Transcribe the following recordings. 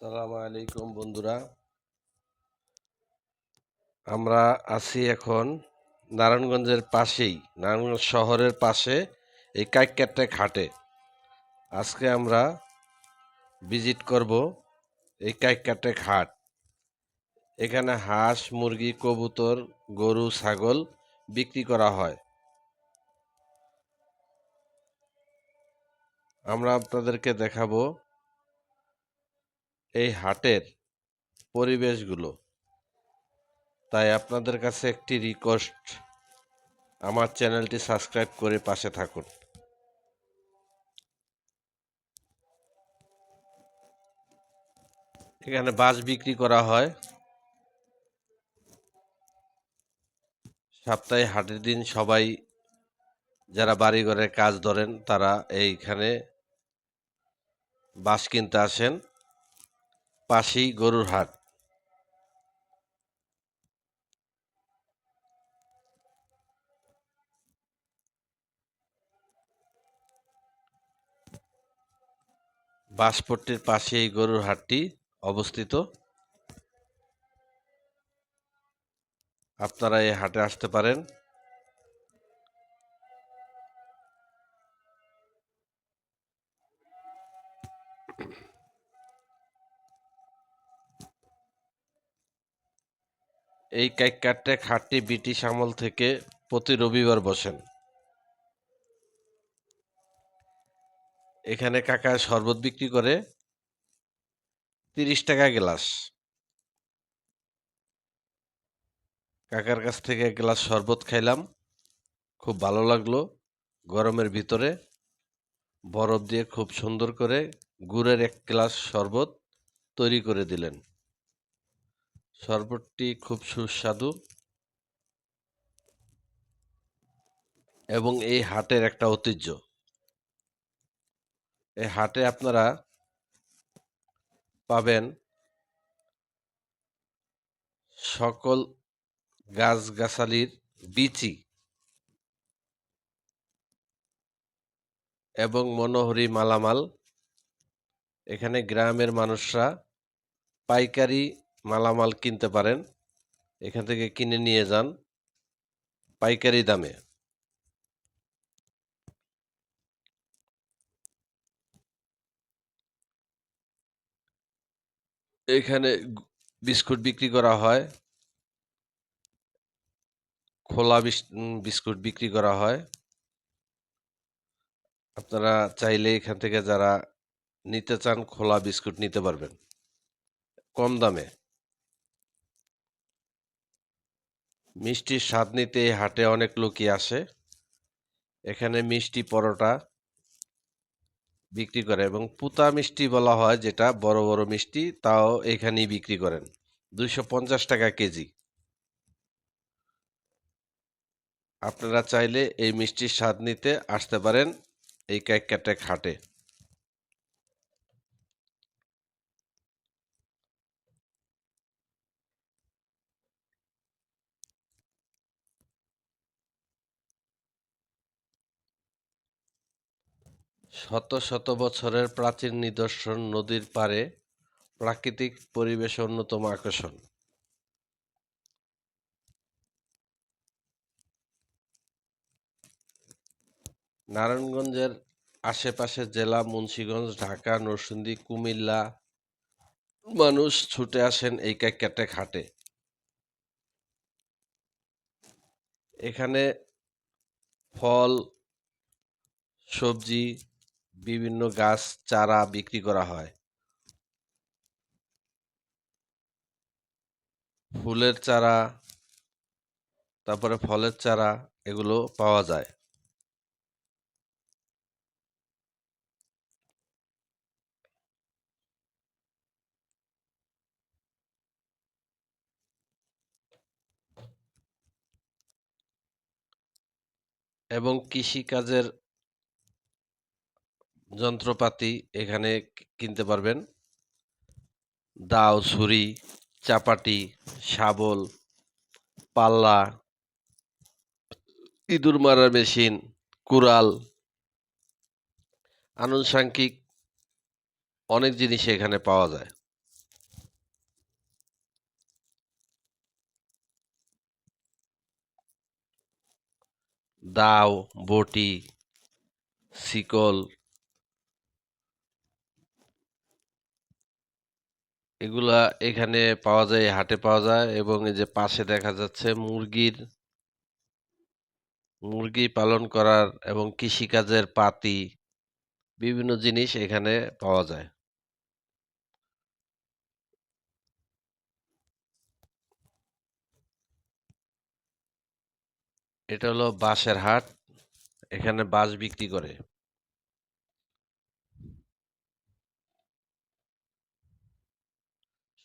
আসসালামু আলাইকুম বন্ধুরা। আমরা আছি এখন নারায়ণগঞ্জ শহরের পাশে এই কাইক্কাট্টা ঘাটে। আজকে আমরা ভিজিট করব এই কাইক্কাট্টা ঘাট। এখানে হাঁস, মুরগি, কবুতর, গরু, ছাগল বিক্রি করা হয়। আমরা আপনাদেরকে দেখাবো এই হাটের পরিবেশগুলো। তাই আপনাদের কাছে একটি রিকোয়েস্ট, আমার চ্যানেলটি সাবস্ক্রাইব করে পাশে থাকুন। এখানে বাঁশ বিক্রি করা হয়। সপ্তাহে হাটের দিন সবাই যারা বাড়িঘরের কাজ ধরেন তারা এইখানে বাঁশ কিনতে আসেন। পাশেই গরুর হাট। বাঁশপট্টির পাশে এই গরুর হাটটি অবস্থিত। আপনারা এই হাটে আসতে পারেন। এই কাইক্কাট্টা হাটটি ব্রিটিশ আমল থেকে প্রতি রবিবার বসেন। এখানে কাকা শরবত বিক্রি করে 30 টাকা গ্লাস। কাকার কাছ থেকে এক গ্লাস শরবত খাইলাম, খুব ভালো লাগলো। গরমের ভিতরে বরফ দিয়ে খুব সুন্দর করে গুড়ের এক গ্লাস শরবত তৈরি করে দিলেন। শরবতটি খুব সুস্বাদু এবং এই হাটের একটা ঐতিহ্য। এই হাটে আপনারা পাবেন সকল গাছগাছালির বিচি এবং মনোহারী মালামাল। এখানে গ্রামের মানুষরা পাইকারি মালামাল কিনতে পারেন। এখান থেকে কিনে নিয়ে যান পাইকারি দামে। এখানে বিস্কুট বিক্রি করা হয়, খোলা বিস্কুট বিক্রি করা হয়। আপনারা চাইলে এখান থেকে যারা নিতে চান খোলা বিস্কুট নিতে পারবেন কম দামে। মিষ্টির স্বাদ নিতে এই হাটে অনেক লোকই আসে। এখানে মিষ্টি পরোটা বিক্রি করে এবং পুতা মিষ্টি বলা হয়, যেটা বড় বড় মিষ্টি, তাও এখানেই বিক্রি করেন 250 টাকা কেজি। আপনারা চাইলে এই মিষ্টির স্বাদ নিতে আসতে পারেন এই কাইক্কাট্টা হাটে। শত শত বছরের প্রাচীন নিদর্শন, নদীর পাড়ে প্রাকৃতিক পরিবেশ অন্যতম আকর্ষণ। নারায়ণগঞ্জের আশেপাশের জেলা মুন্সিগঞ্জ, ঢাকা, নরসিংদী, কুমিল্লা মানুষ ছুটে আসেন এই কাইক্কাট্টা হাটে। এখানে ফল, সবজি, বিভিন্ন গাছ চারা বিক্রি করা হয়। ফুলের চারা, তারপরে ফলের চারা, এগুলো পাওয়া যায়। এবং কৃষিকাজের যন্ত্রপাতি এখানে কিনতে পারবেন। দাও, ছুরি, চাপাটি, শাবল, পাল্লা, ইঁদুর মারার মেশিন, কুড়াল, আনুষঙ্গিক অনেক জিনিস এখানে পাওয়া যায়। দাও, বটি, শিকল এগুলা এখানে পাওয়া যায়, এই হাটে পাওয়া যায়। এবং এই যে পাশে দেখা যাচ্ছে মুরগি পালন করার এবং কৃষিকাজের পাতি বিভিন্ন জিনিস এখানে পাওয়া যায়। এটা হলো বাঁশের হাট, এখানে বাঁশ বিক্রি করে।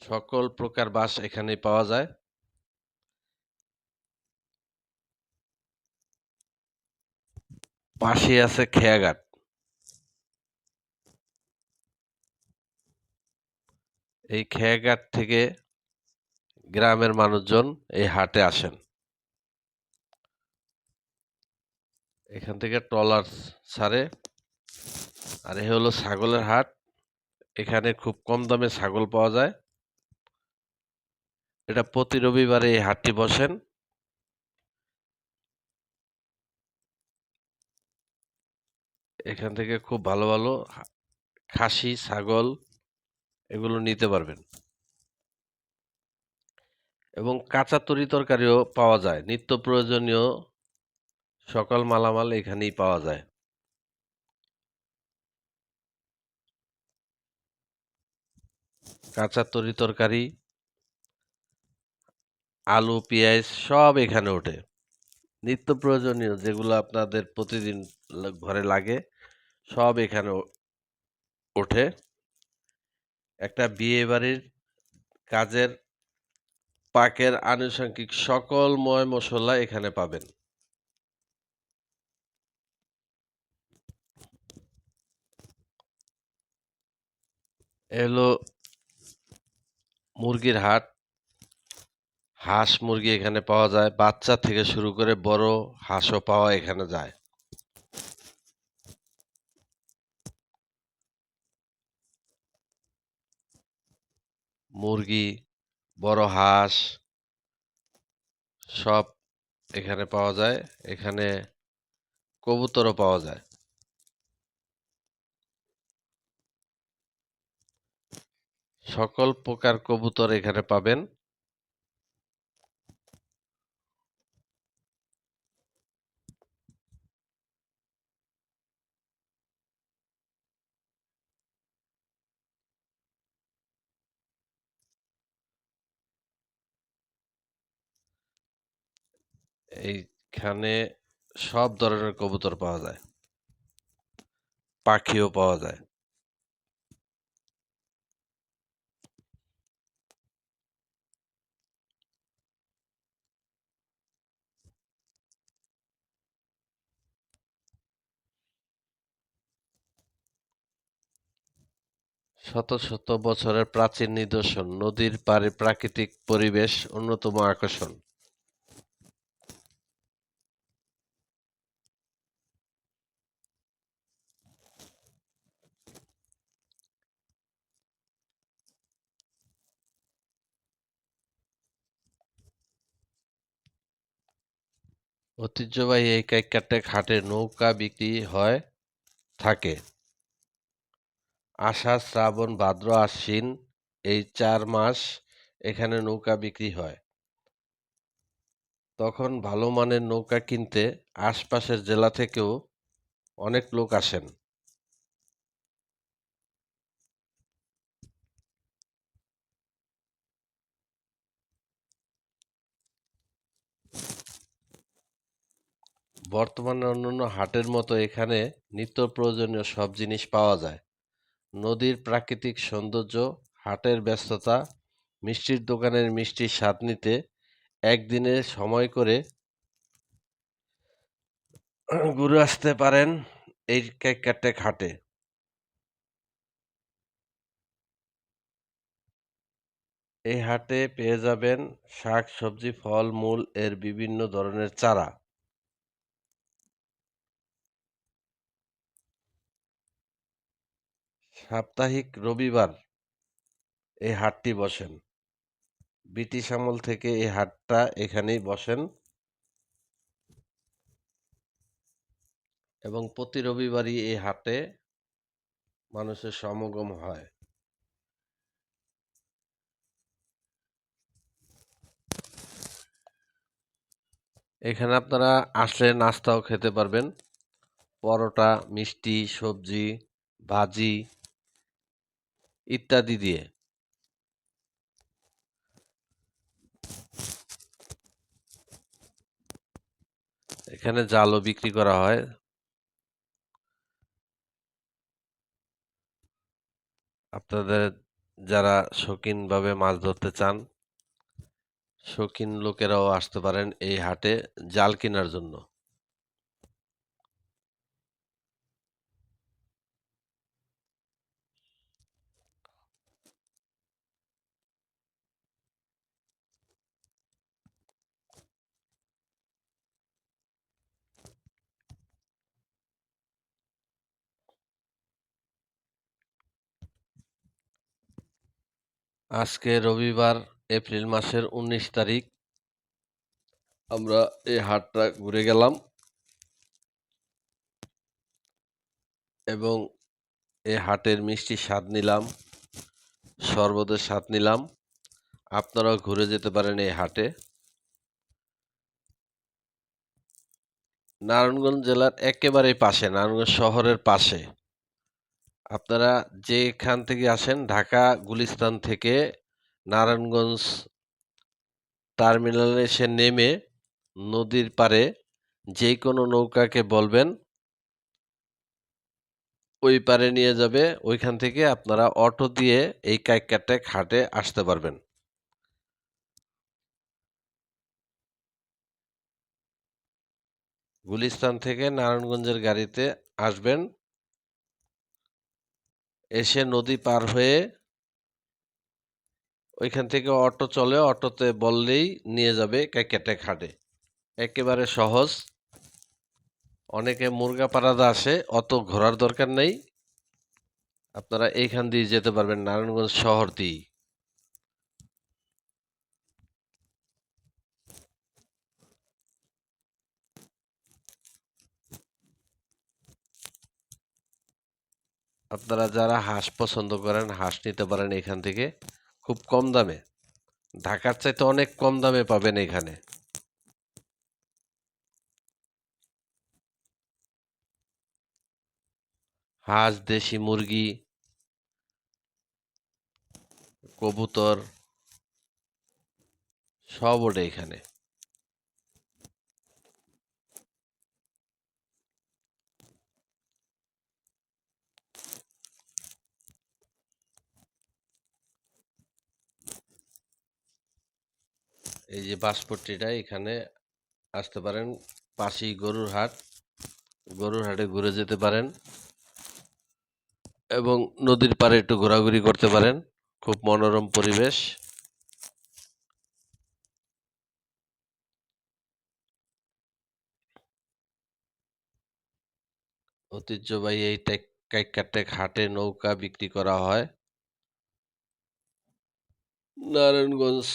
সকল প্রকার বাঁশ এখানে পাওয়া যায়। পাশে আছে খেয়াঘাট। এই খেয়াঘাট থেকে গ্রামের মানুষজন এই হাটে আসেন। এখান থেকে ট্রলার ছাড়ে। আর এ হলো ছাগলের হাট, এখানে খুব কম দামে ছাগল পাওয়া যায়। এটা প্রতি রবিবারে এই হাটটি বসেন। এখান থেকে খুব ভালো ভালো খাসি, ছাগল এগুলো নিতে পারবেন। এবং কাঁচা তরিতরকারিও পাওয়া যায়, নিত্য প্রয়োজনীয় সকল মালামাল এখানেই পাওয়া যায়। কাঁচা তরিতরকারি, আলু, পেঁয়াজ সব এখানে ওঠে। নিত্য প্রয়োজনীয় যেগুলো আপনাদের প্রতিদিন ঘরে লাগে সব এখানে ওঠে। একটা বিয়ে বাড়ির কাজের পাকের আনুষঙ্গিক সকল ময় মশলা এখানে পাবেন। এলো মুরগির হাট, হাঁস মুরগি এখানে পাওয়া যায়, বাচ্চা থেকে শুরু করে বড় হাঁসও পাওয়া এখানে যায়। মুরগি, বড় হাঁস সব এখানে পাওয়া যায়। এখানে কবুতরও পাওয়া যায়। সকল প্রকার কবুতর এখানে পাবেন। এইখানে সব ধরনের কবুতর পাওয়া যায়, পাখিও পাওয়া যায়। শত শত বছরের প্রাচীন নিদর্শন, নদীর পাড়ে প্রাকৃতিক পরিবেশ অন্যতম আকর্ষণ। ঐতিহ্যবাহী এই কাইক্কাটে ঘাটে নৌকা বিক্রি হয় থাকে। আষাঢ়, শ্রাবণ, ভাদ্র, আশ্বিন এই 4 মাস এখানে নৌকা বিক্রি হয়। তখন ভালো মানের নৌকা কিনতে আশপাশের জেলা থেকেও অনেক লোক আসেন। বর্তমানে অন্যান্য হাটের মতো এখানে নিত্য প্রয়োজনীয় সব জিনিস পাওয়া যায়। নদীর প্রাকৃতিক সৌন্দর্য, হাটের ব্যস্ততা, মিষ্টির দোকানের মিষ্টির স্বাদ নিতে একদিনে সময় করে ঘুরে আসতে পারেন এই কাইক্কাটে ঘাটে। এই হাটে পেয়ে যাবেন শাক, সবজি, ফল, মূল এর বিভিন্ন ধরনের চারা। সাপ্তাহিক রবিবার এই হাটটি বসেন। ব্রিটিশ আমল থেকে এই হাটটা এখানেই বসেন। এবং প্রতি রবিবারই এই হাটে মানুষের সমাগম হয়। এখানে আপনারা আসলে নাস্তাও খেতে পারবেন, পরোটা, মিষ্টি, সবজি, ভাজি ইত্যাদি দিয়ে। এখানে জালও বিক্রি করা হয়। আপনাদের যারা শৌখিনভাবে মাছ ধরতে চান, শৌখিন লোকেরাও আসতে পারেন এই হাটে জাল কেনার জন্য। আজকে রবিবার, এপ্রিল মাসের ১৯ তারিখ। আমরা এই হাটটা ঘুরে গেলাম এবং এই হাটের মিষ্টির স্বাদ নিলাম, শরবতের স্বাদ নিলাম। আপনারাও ঘুরে যেতে পারেন এই হাটে। নারায়ণগঞ্জ জেলার একেবারেই পাশে, নারায়ণগঞ্জ শহরের পাশে। আপনারা যেখান থেকে আসেন, ঢাকা গুলিস্তান থেকে নারায়ণগঞ্জ টার্মিনালে এসে নেমে নদীর পাড়ে যে কোনো নৌকাকে বলবেন, ওই পারে নিয়ে যাবে। ওইখান থেকে আপনারা অটো দিয়ে এই কাইক্কাটেক হাটে আসতে পারবেন। গুলিস্তান থেকে নারায়ণগঞ্জের গাড়িতে আসবেন, এসে নদী পার হয়ে ওইখান থেকে অটো চলে, অটোতে বললেই নিয়ে যাবে কাইক্কাটেক হাটে। একেবারে সহজ। অনেকে মুরগাপাড়াদা আসে, অত ঘোরার দরকার নেই। আপনারা এইখান দিয়ে যেতে পারবেন, নারায়ণগঞ্জ শহর দিয়েই। আপনারা যারা হাঁস পছন্দ করেন, হাঁস নিতে পারেন এখান থেকে খুব কম দামে। ঢাকার চাইতে অনেক কম দামে পাবেন এখানে। হাঁস, দেশি মুরগি, কবুতর সব ওঠে এখানে। এই যে বাঁশপট্টিটা, এখানে আসতে পারেন। পাশেই গরুর হাট, গরুর হাটে ঘুরে যেতে পারেন এবং নদীর পাড়ে একটু ঘোরাঘুরি করতে পারেন। খুব মনোরম পরিবেশ। ঐতিহ্যবাহী এই কাইক্কাটেক হাটে নৌকা বিক্রি করা হয়। নারায়ণগঞ্জ,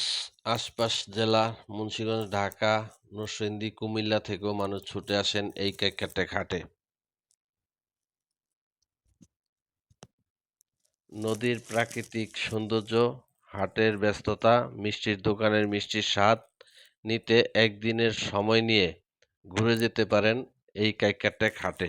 আশপাশ জেলা, মুন্সিগঞ্জ, ঢাকা, নরসিংদী, কুমিল্লা থেকেও মানুষ ছুটে আসেন এই কাইক্কাটেক হাটে। নদীর প্রাকৃতিক সৌন্দর্য, হাটের ব্যস্ততা, মিষ্টির দোকানের মিষ্টির স্বাদ নিতে একদিনের সময় নিয়ে ঘুরে যেতে পারেন এই কাইক্কাটেক হাটে।